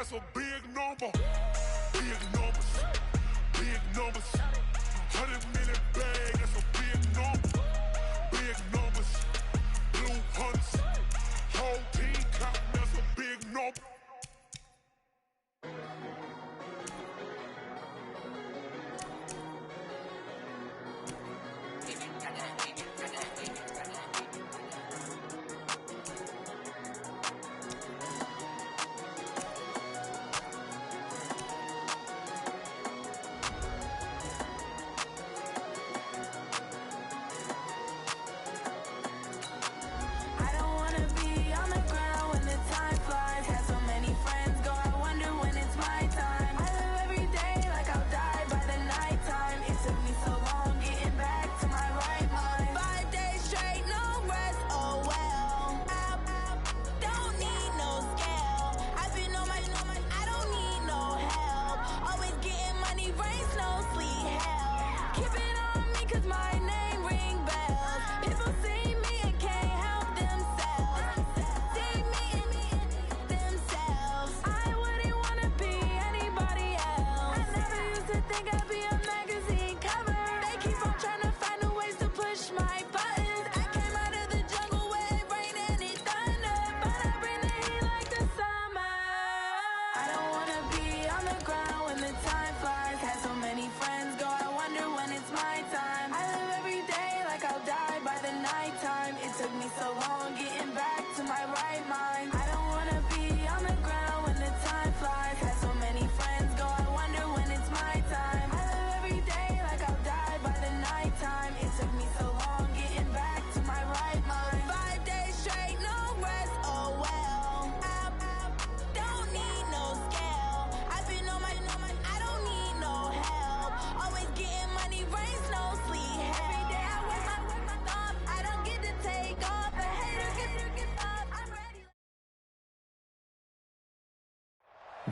that's a big number. Big numbers, big numbers. 100 million bag, that's a big number. Big numbers, blue hunts. Whole team count, that's a big number.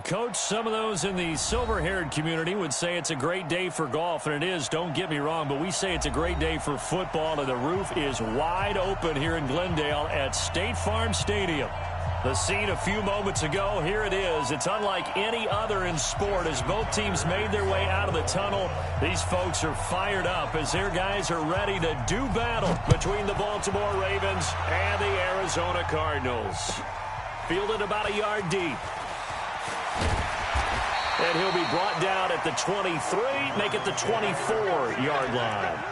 Coach, some of those in the silver-haired community would say it's a great day for golf, and it is, don't get me wrong, but we say it's a great day for football, and the roof is wide open here in Glendale at State Farm Stadium. The scene a few moments ago, here it is. It's unlike any other in sport as both teams made their way out of the tunnel. These folks are fired up as their guys are ready to do battle between the Baltimore Ravens and the Arizona Cardinals. Fielded about a yard deep. And he'll be brought down at the 23, make it the 24-yard line.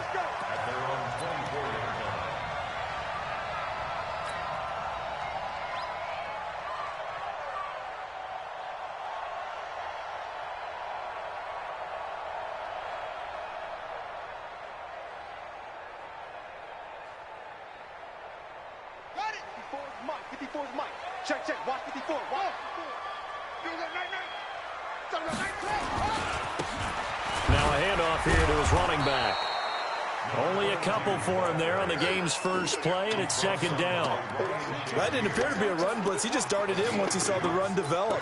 Got it! 54's Mike, 54's Mike. Check, check, watch 54, watch 54. Now a handoff here to his running back. Only a couple for him there on the game's first play, and it's second down. That didn't appear to be a run blitz. He just darted in once he saw the run develop.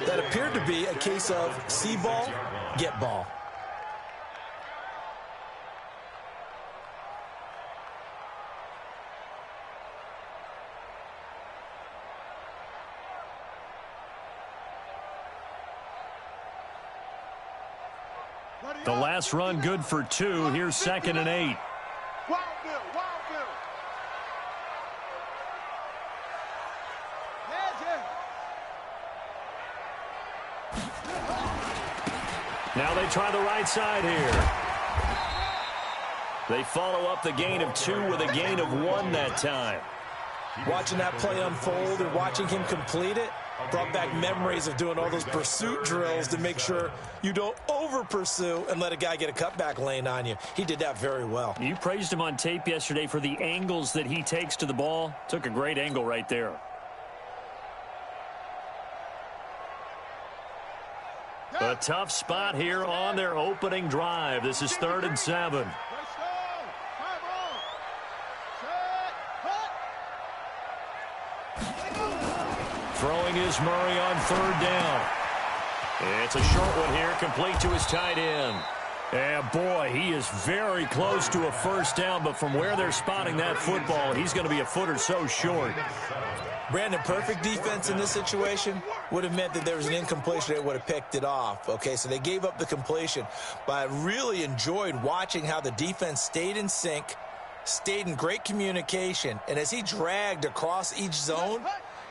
That appeared to be a case of see ball, get ball. The last run good for 2. Here's 2nd and 8. Wild Bill, Wild Bill. Now they try the right side here. They follow up the gain of 2 with a gain of 1 that time. Watching that play unfold and watching him complete it brought back memories of doing all those pursuit drills to make sure you don't over-pursue and let a guy get a cutback lane on you. He did that very well. You praised him on tape yesterday for the angles that he takes to the ball. Took a great angle right there. A tough spot here on their opening drive. This is 3rd and 7. Throwing is Murray on 3rd down. It's a short one here, complete to his tight end. And boy, he is very close to a first down, but from where they're spotting that football, he's going to be a foot or so short. Brandon, perfect defense in this situation would have meant that there was an incompletion. They would have picked it off. Okay, so they gave up the completion. But I really enjoyed watching how the defense stayed in sync, stayed in great communication. And as he dragged across each zone,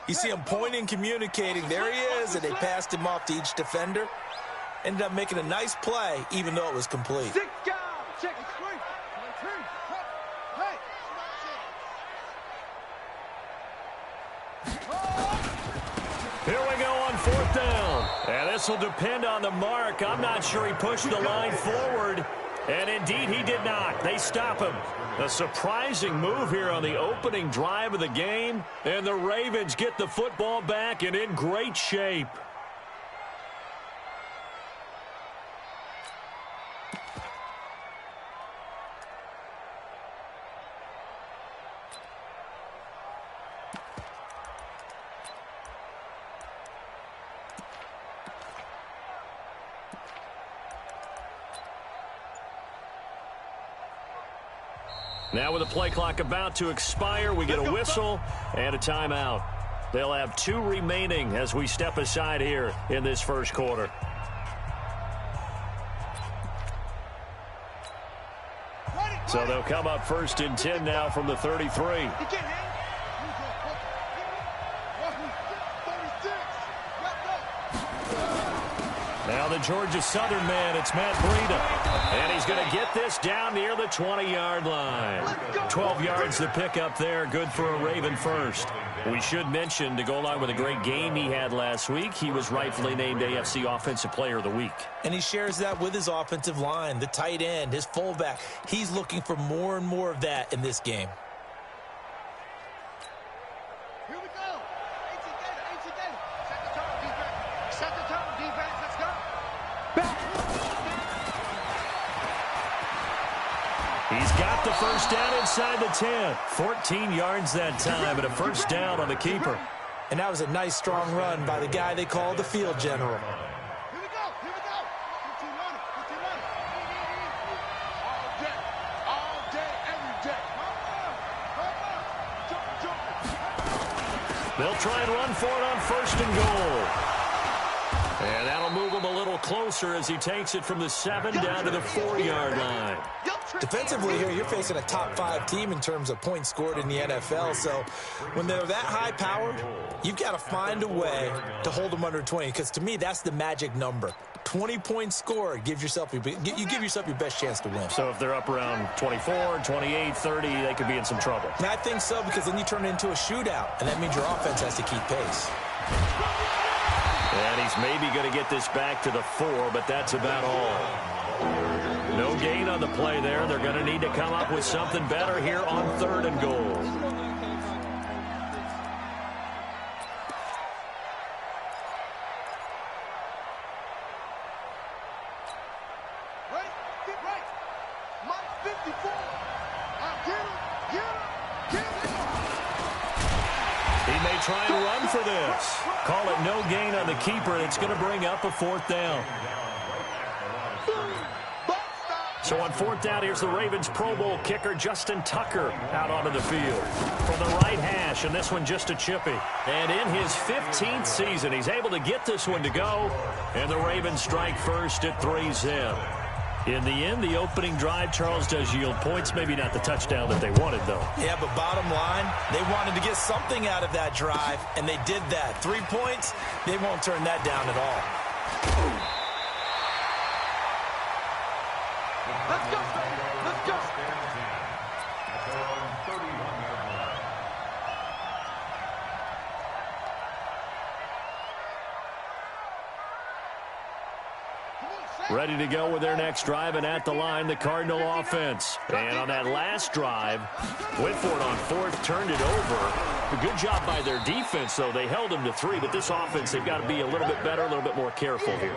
you see him pointing, communicating. There he is, and they passed him off to each defender. Ended up making a nice play, even though it was complete. Sit down. Check it. Hey. Here we go on fourth down. And this will depend on the mark. I'm not sure he pushed the line forward. And indeed, he did not. They stop him. A surprising move here on the opening drive of the game. And the Ravens get the football back and in great shape. Now with the play clock about to expire, we get a whistle and a timeout. They'll have 2 remaining as we step aside here in this first quarter. So they'll come up 1st and 10 now from the 33. Now the Georgia Southern man, it's Matt Breida. And he's going to get this down near the 20-yard line. 12 yards to pick up there, good for a Raven first. We should mention, to go along with a great game he had last week, he was rightfully named AFC Offensive Player of the Week. And he shares that with his offensive line, the tight end, his fullback. He's looking for more and more of that in this game. Here we go. 18 Gator. Set the tone, defense. Set the tone, defense. Let's go. He's got the first down inside the 10. 14 yards that time, and a first down on the keeper. And that was a nice, strong run by the guy they call the field general. Here we go. 15 running. All day, every day. Jump. They'll try and run for it on 1st and goal. And that'll move him a little closer as he takes it from the 7 down to the 4-yard line. Defensively here, you're facing a top 5 team in terms of points scored in the NFL. So when they're that high-powered, you've got to find a way to hold them under 20. Because to me, that's the magic number. 20 points scored, you give yourself your best chance to win. So if they're up around 24, 28, 30, they could be in some trouble. And I think so, because then you turn it into a shootout, and that means your offense has to keep pace. And he's maybe going to get this back to the 4, but that's about all. No gain on the play there. They're going to need to come up with something better here on 3rd and goal. Right, get right. Mike 54. Get him. He may try and run for this. Call it no gain on the keeper, and it's going to bring up a 4th down. So on 4th down, here's the Ravens Pro Bowl kicker, Justin Tucker, out onto the field. From the right hash, and this one just a chippy. And in his 15th season, he's able to get this one to go. And the Ravens strike first at 3-zip. In the end, the opening drive, Charles, does yield points. Maybe not the touchdown that they wanted, though. Yeah, but bottom line, they wanted to get something out of that drive, and they did that. 3 points, they won't turn that down at all. Let's go, baby. Let's go. Ready to go with their next drive, and at the line, the Cardinal offense. And on that last drive, went for it on 4th, turned it over. A good job by their defense, though. They held them to 3, but this offense, they've got to be a little bit better, a little bit more careful here.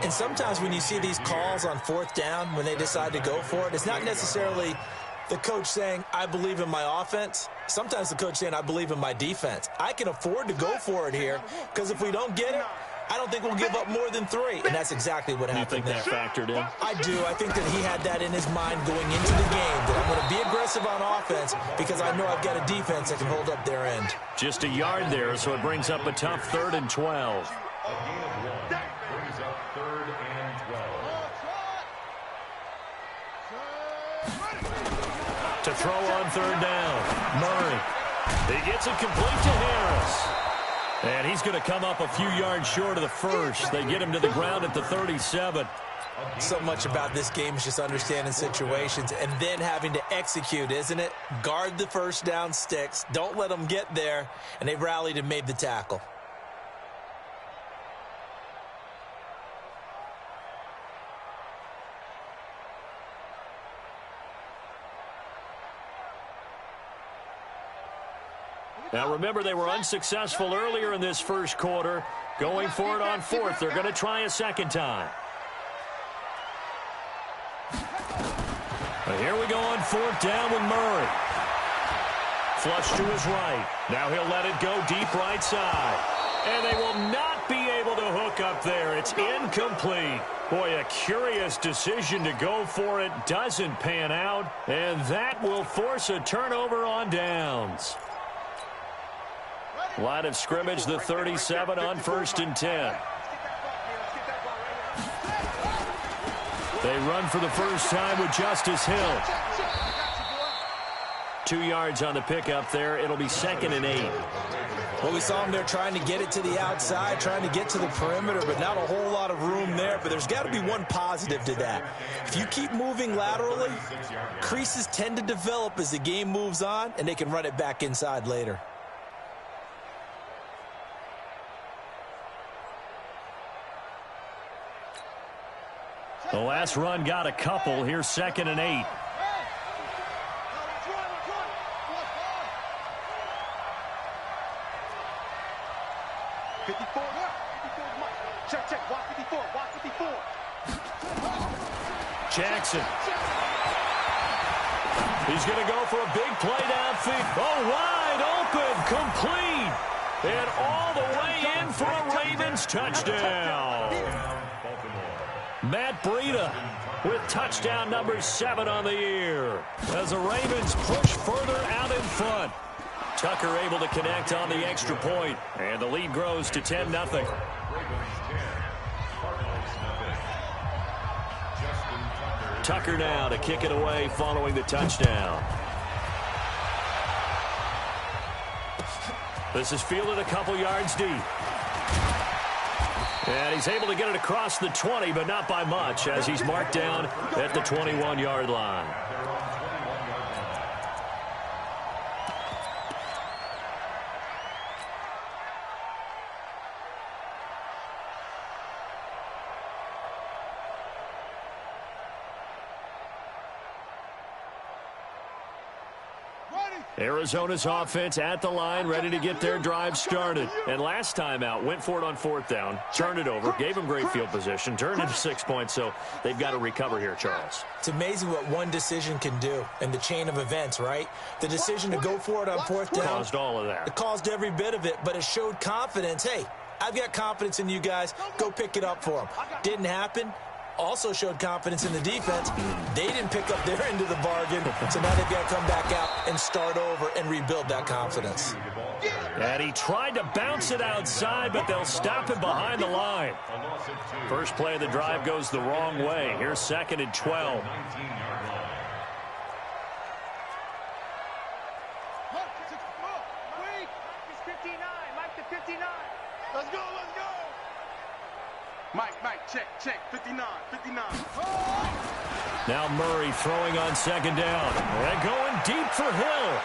And sometimes when you see these calls on 4th down, when they decide to go for it, it's not necessarily the coach saying, I believe in my offense. Sometimes the coach saying, I believe in my defense. I can afford to go for it here, because if we don't get it, I don't think we'll give up more than 3, and that's exactly what happened there. You think that factored in? I do. I think that he had that in his mind going into the game, that I'm going to be aggressive on offense because I know I've got a defense that can hold up their end. Just a yard there, so it brings up a tough 3rd and 12. To throw on 3rd down, Murray. He gets it complete to Harris. And he's going to come up a few yards short of the first. They get him to the ground at the 37. So much about this game is just understanding situations and then having to execute, isn't it? Guard the first down sticks. Don't let them get there. And they rallied and made the tackle. Now, remember, they were unsuccessful earlier in this first quarter. Going for it on 4th. They're going to try a second time. But here we go on 4th down with Murray. Flush to his right. Now he'll let it go deep right side. And they will not be able to hook up there. It's incomplete. Boy, a curious decision to go for it. Doesn't pan out. And that will force a turnover on downs. Line of scrimmage, the 37 on 1st and 10. They run for the first time with Justice Hill. 2 yards on the pickup there. It'll be 2nd and 8. Well, we saw them there trying to get it to the outside, trying to get to the perimeter, but not a whole lot of room there. But there's got to be one positive to that. If you keep moving laterally, creases tend to develop as the game moves on, and they can run it back inside later. The last run got a couple. Here's 2nd and 8. Jackson. He's going to go for a big play downfield. Oh, wide open, complete. And all the way in for a Ravens touchdown. Matt Breida with touchdown number 7 on the year as the Ravens push further out in front. Tucker able to connect on the extra point, and the lead grows to 10-0. Tucker now to kick it away following the touchdown. This is fielded a couple yards deep. And he's able to get it across the 20, but not by much, as he's marked down at the 21-yard line. Arizona's offense at the line, ready to get their drive started. And last time out, went for it on 4th down, turned it over, gave them great field position, turned into 6 points, so they've got to recover here, Charles. It's amazing what one decision can do in the chain of events, right? The decision to go for it on 4th down. Caused all of that. It caused every bit of it, but it showed confidence. Hey, I've got confidence in you guys. Go pick it up for them. Didn't happen. Also showed confidence in the defense. They didn't pick up their end of the bargain, so now they've got to come back out and start over and rebuild that confidence. And he tried to bounce it outside, but they'll stop him behind the line. First play of the drive goes the wrong way. Here's 2nd and 12. Let's go, let's go. Mike, check, 59. Now Murray throwing on 2nd down. And going deep for Hill.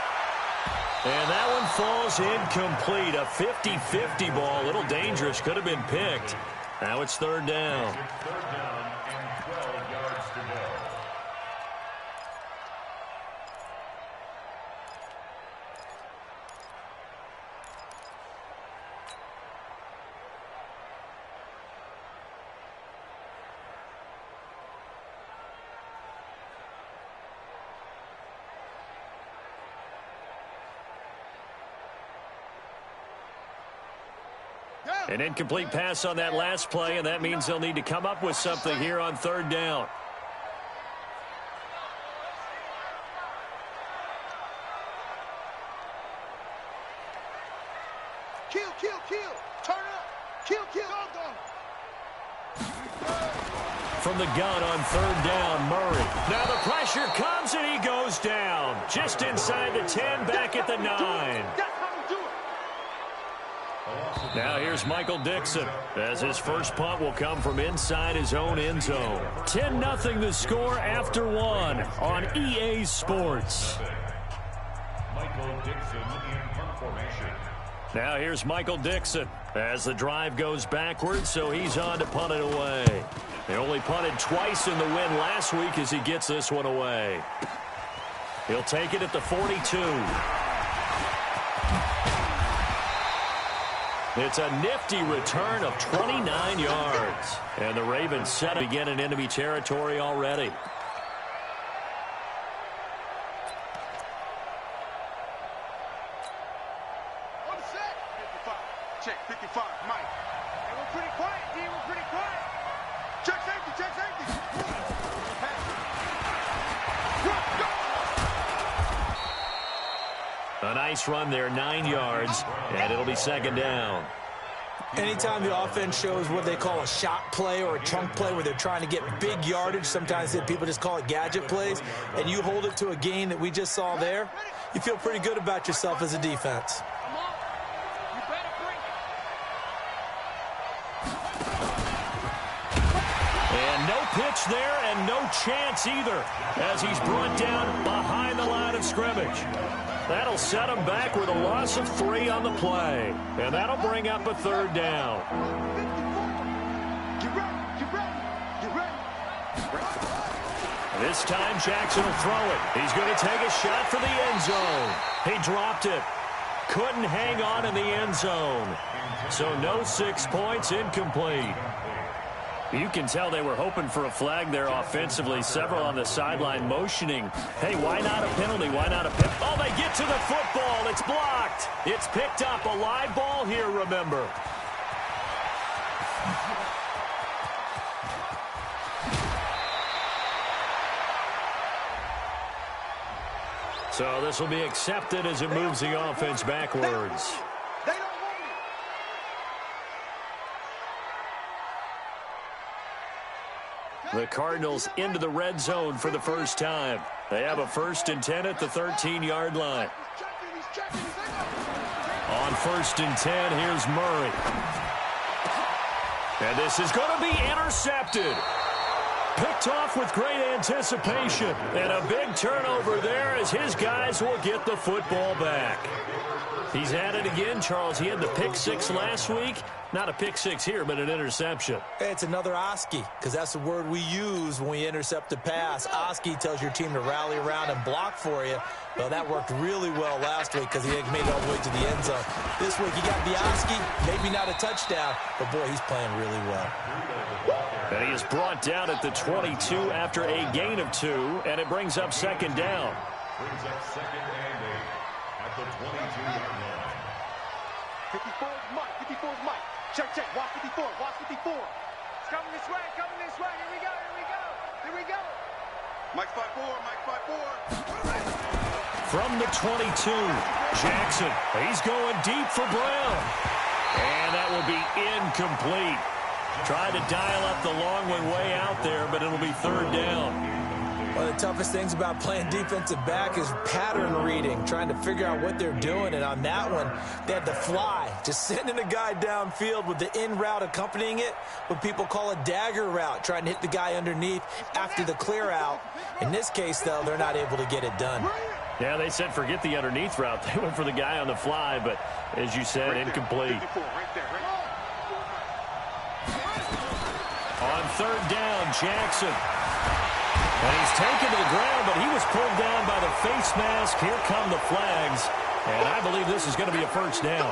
And that one falls incomplete. A 50-50 ball. A little dangerous. Could have been picked. Now it's 3rd down. An incomplete pass on that last play, and that means they'll need to come up with something here on third down. Kill, kill, kill. Turn up. Kill, kill. Go. From the gun on third down, Murray. Now the pressure comes, and he goes down. Just inside the 10, back at the 9. That's how you do it. Now here's Michael Dixon, as his first punt will come from inside his own end zone. 10-0 the score after one on EA Sports. Michael Dixon in punt formation. Now here's Michael Dixon as the drive goes backwards, so he's on to punt it away. They only punted twice in the win last week as he gets this one away. He'll take it at the 42. It's a nifty return of 29 yards. And the Ravens set up again in enemy territory already. On the set. 55. Check 55. Mike. Hey, we're pretty quiet, D. We're pretty quiet. Check safety. Check safety. A nice run there, 9 yards, and it'll be second down. Anytime the offense shows what they call a shot play or a chunk play where they're trying to get big yardage, sometimes people just call it gadget plays, and you hold it to a gain that we just saw there, you feel pretty good about yourself as a defense. And no pitch there and no chance either as he's brought down behind the line of scrimmage. That'll set him back with a loss of 3 on the play. And that'll bring up a third down. Get ready. Get ready. Get ready. This time Jackson will throw it. He's going to take a shot for the end zone. He dropped it. Couldn't hang on in the end zone. So no 6 points, incomplete. You can tell they were hoping for a flag there offensively. Several on the sideline motioning. Hey, why not a penalty? Why not a penalty? Oh, they get to the football. It's blocked. It's picked up. A live ball here, remember. So this will be accepted as it moves the offense backwards. They don't want it. The Cardinals into the red zone for the first time. They have a 1st and 10 at the 13-yard line. He's checking. On 1st and 10, here's Murray. And this is going to be intercepted. Picked off with great anticipation. And a big turnover there as his guys will get the football back. He's at it again, Charles. He had the pick 6 last week. Not a pick 6 here, but an interception. It's another Oski, because that's the word we use when we intercept a pass. Oski tells your team to rally around and block for you. Well, that worked really well last week because he made it all the way to the end zone. This week he got the Oski, maybe not a touchdown, but boy, he's playing really well. And he is brought down at the 22 after a gain of 2, and it brings up second down. Brings up second and 8 at the 22-yard line. 54 is Mike. 54 is Mike. Check. Watch 54. Watch 54. It's coming this way. Coming this way. Here we go. Here we go. Mike 5-4. Mike 5-4. From the 22, Jackson. He's going deep for Brown. And that will be incomplete. Tried to dial up the long one way out there, but it'll be third down. One of the toughest things about playing defensive back is pattern reading, trying to figure out what they're doing. And on that one, they had to fly, just sending a guy downfield with the in route accompanying it, what people call a dagger route, trying to hit the guy underneath after the clear out. In this case, though, they're not able to get it done. Yeah, they said forget the underneath route. They went for the guy on the fly, but as you said, incomplete. On third down, Jackson. And he's taken to the ground, but he was pulled down by the face mask. Here come the flags. And I believe this is going to be a first down.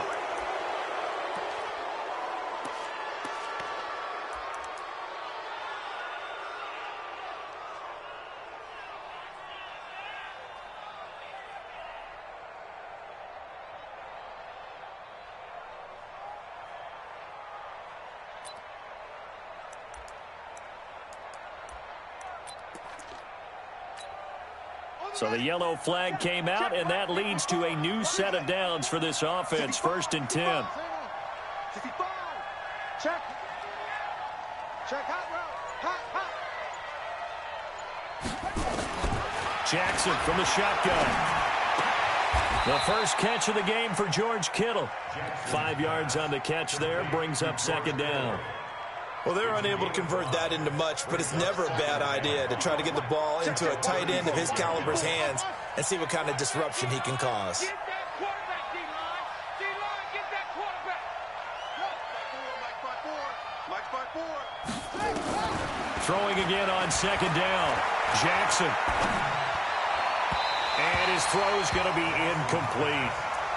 So the yellow flag came out, and that leads to a new set of downs for this offense. 1st and 10. 65. Check. Check. Hot route. Hot. Jackson from the shotgun. The first catch of the game for George Kittle. 5 yards on the catch there, brings up 2nd down. Well, they're unable to convert that into much, but it's never a bad idea to try to get the ball into a tight end of his caliber's hands and see what kind of disruption he can cause. Get that quarterback, D-line. D-line, get that quarterback. Mike 5-4. Throwing again on 2nd down. Jackson. And his throw's going to be incomplete.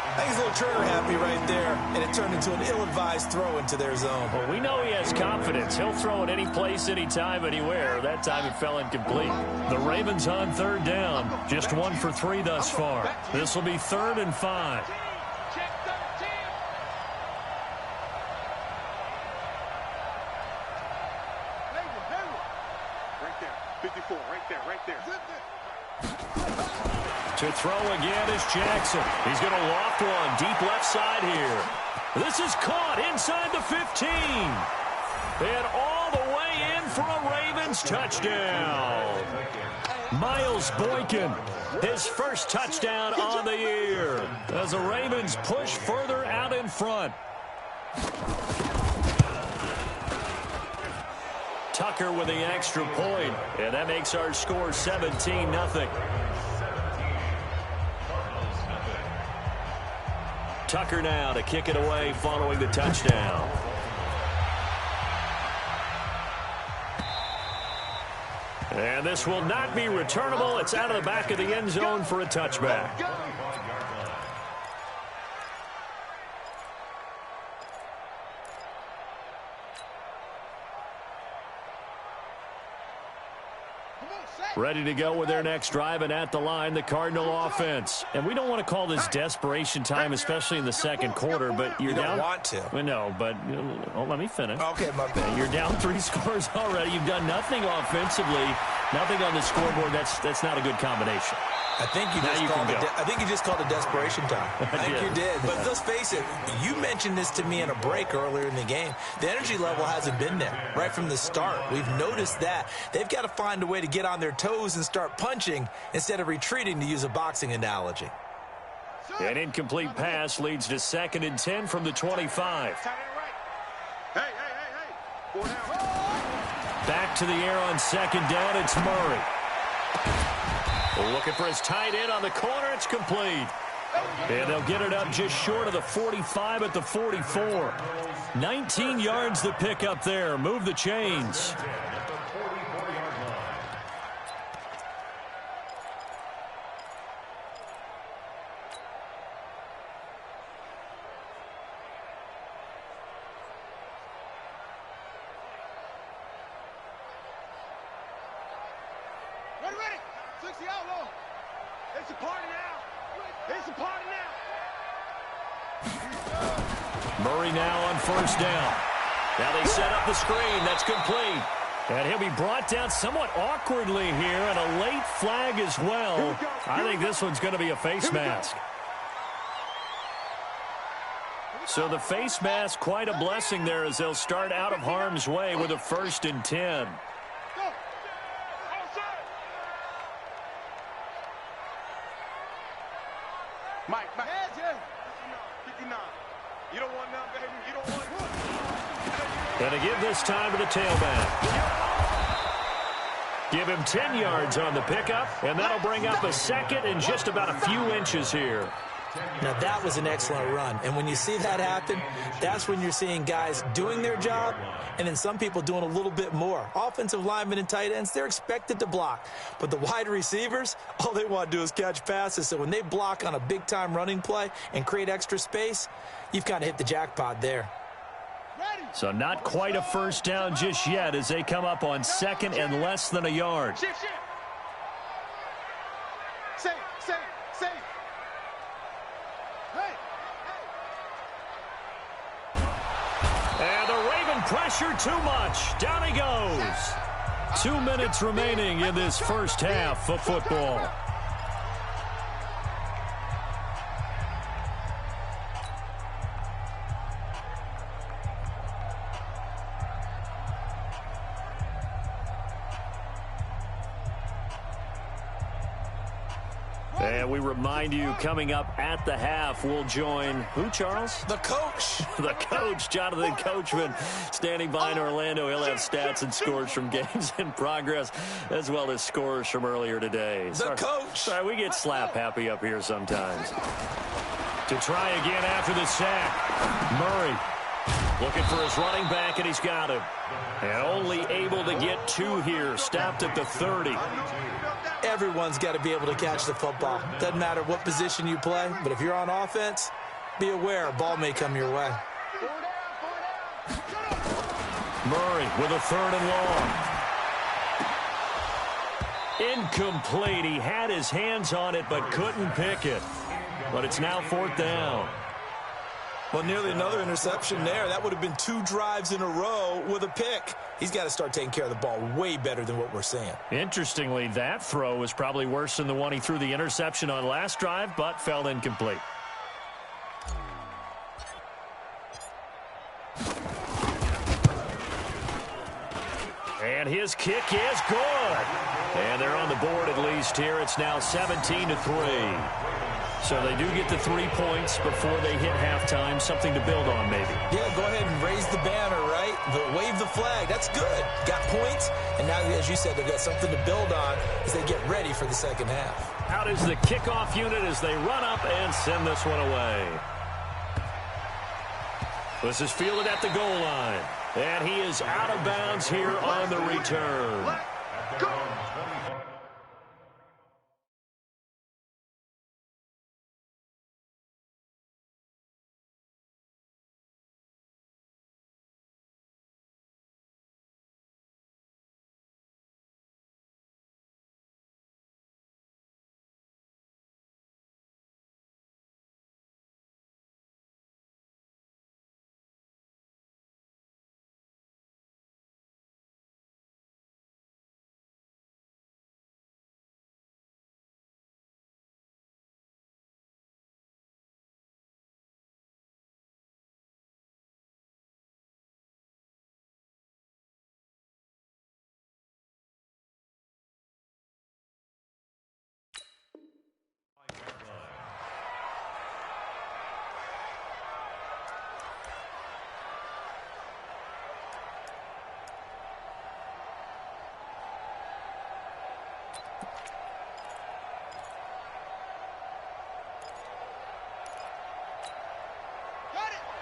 I think he's a little Turner happy right there, and it turned into an ill-advised throw into their zone. Well, we know he has confidence. He'll throw it any place, anytime, anywhere. That time it fell incomplete. The Ravens on 3rd down. Just 1 for 3 thus far. This will be 3rd and 5. Check 13. Right there. 54. Right there. To throw again is Jackson. He's going to loft one deep left side here. This is caught inside the 15. And all the way in for a Ravens touchdown. Miles Boykin, his first touchdown on the year as the Ravens push further out in front. Tucker with the extra point, and that makes our score 17-0. Tucker now to kick it away following the touchdown. And this will not be returnable. It's out of the back of the end zone for a touchback. Ready to go with their next drive, and at the line, the Cardinal offense. And we don't want to call this desperation time, especially in the 2nd quarter, but you're down. You don't want to. Well, no, but let me finish. Okay, my bad. You're down 3 scores already. You've done nothing offensively, nothing on the scoreboard. That's not a good combination. I think you just called it desperation time. I think you did. But let's face it, you mentioned this to me in a break earlier in the game. The energy level hasn't been there right from the start. We've noticed that. They've got to find a way to get on their toes and start punching instead of retreating, to use a boxing analogy. An incomplete pass leads to 2nd and 10 from the 25. Hey. 4 down. Back to the air on 2nd down. It's Murray. Looking for his tight end on the corner. It's complete. And they'll get it up just short of the 45 at the 44. 19 yards the pick up there. Move the chains. Ready. 60 out low. It's a party now. Murray now on 1st down. Now they set up the screen. That's complete. And he'll be brought down somewhat awkwardly here, and a late flag as well. I think this one's going to be a face mask. So the face mask, quite a blessing there, as they'll start out of harm's way with a 1st and 10. Mike. 59. You don't want none, baby. You don't want none. And to give this time to the tailback. Give him 10 yards on the pickup, and that'll bring up a 2nd and just about a few inches here. Now, that was an excellent run. And when you see that happen, that's when you're seeing guys doing their job and then some people doing a little bit more. Offensive linemen and tight ends, they're expected to block. But the wide receivers, all they want to do is catch passes. So when they block on a big-time running play and create extra space, you've kind of hit the jackpot there. So not quite a 1st down just yet as they come up on 2nd and less than a yard. Shift. Say. Hey. And the Raven pressure too much. Down he goes. 2 minutes remaining in this first half of football. And we remind you, coming up at the half, we'll join who, Charles? The coach. The coach, Jonathan Coachman, standing by in Orlando. He'll have stats and scores from games in progress, as well as scores from earlier today. The coach. Sorry, we get slap happy up here sometimes. To try again after the sack. Murray looking for his running back, and he's got him. And only able to get 2 here. Stopped at the 30. Everyone's got to be able to catch the football. Doesn't matter what position you play, but if you're on offense, be aware a ball may come your way. Murray with a 3rd and long. Incomplete. He had his hands on it but couldn't pick it. But it's now 4th down. Well, nearly another interception there. That would have been 2 drives in a row with a pick. He's got to start taking care of the ball way better than what we're seeing. Interestingly, that throw was probably worse than the one he threw the interception on last drive, but fell incomplete. And his kick is good. And they're on the board at least here. It's now 17-3. So they do get the 3 points before they hit halftime. Something to build on, maybe. Yeah, go ahead and raise the banner, right? Wave the flag. That's good. Got points, and now, as you said, they've got something to build on as they get ready for the second half. Out is the kickoff unit as they run up and send this one away. This is fielded at the goal line. And he is out of bounds here on the return. Let's go.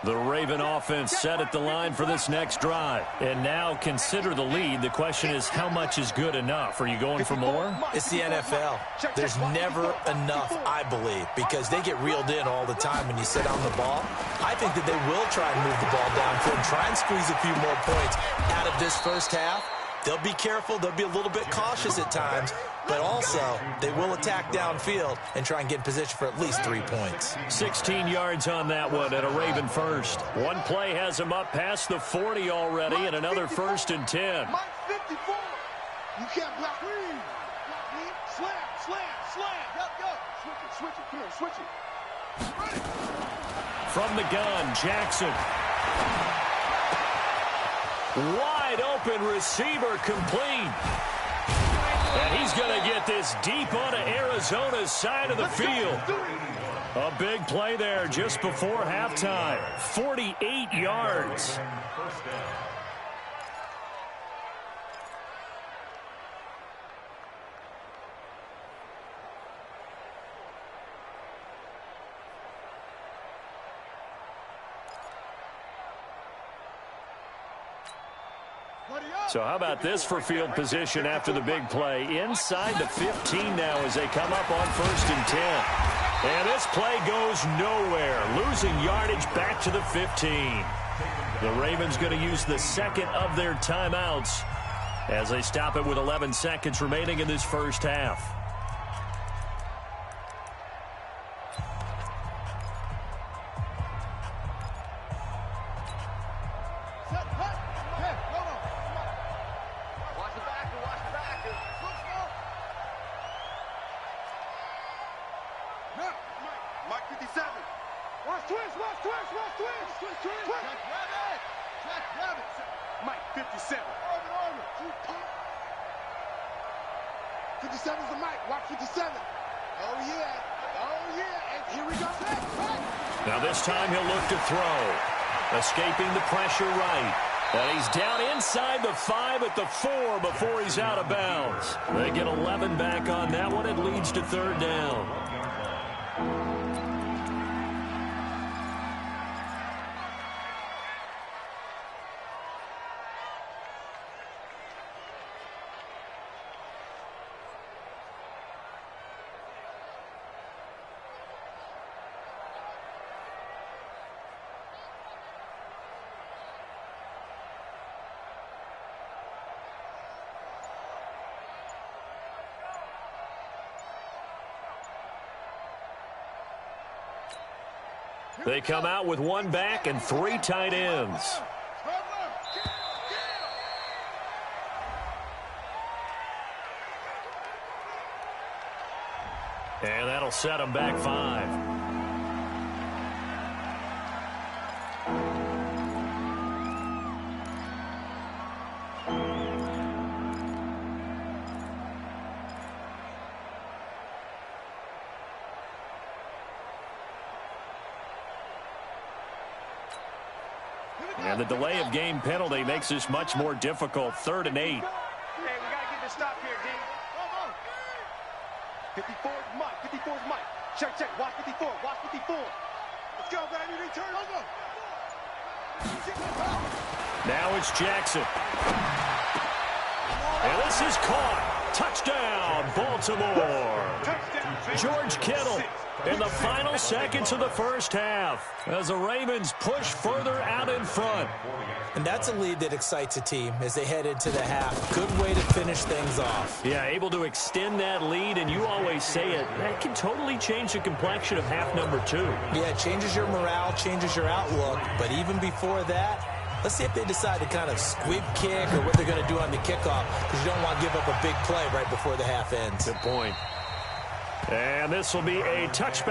The Raven offense set at the line for this next drive. And now consider the lead. The question is, how much is good enough? Are you going for more? It's the NFL. There's never enough, I believe, because they get reeled in all the time when you sit on the ball. I think that they will try and move the ball downfield and try and squeeze a few more points out of this first half. They'll be careful. They'll be a little bit cautious at times, but also they will attack downfield and try and get in position for at least 3 points. 16 yards on that one and a Raven first. One play has him up past the 40 already and another 1st and 10. Mike 54. You can't block me. Slam, slam, slam. Go. Switch it. Come here, switch it. From the gun, Jackson. Wide open receiver complete. And he's going to get this deep onto Arizona's side of the field. A big play there just before halftime. 48 yards. So how about this for field position after the big play? Inside the 15 now as they come up on 1st and 10. And this play goes nowhere. Losing yardage back to the 15. The Ravens going to use the second of their timeouts as they stop it with 11 seconds remaining in this first half. Mike 57. 57's the Mike. Watch 57. Oh, yeah. Oh, yeah. And here we go. Now this time he'll look to throw. Escaping the pressure right. And he's down inside the 5 at the 4 before he's out of bounds. They get 11 back on that one. It leads to 3rd down. They come out with 1 back and 3 tight ends. And that'll set them back 5. And the delay of game penalty makes this much more difficult. 3rd and 8. Hey, we got to get this stop here, D. 54 is Mike. 54 is Mike. Check, check. Watch 54. Watch 54. Let's go, baby. Return. Let's go. Now it's Jackson. And this is caught. Touchdown, Baltimore. Touchdown. George Kittle in the final seconds of the first half as the Ravens push further out in front. And that's a lead that excites a team as they head into the half. Good way to finish things off. Yeah, able to extend that lead, and you always say it, that can totally change the complexion of half number 2. Yeah, it changes your morale, changes your outlook. But even before that, let's see if they decide to kind of squib kick or what they're going to do on the kickoff, because you don't want to give up a big play right before the half ends. Good point. And this will be a touchback.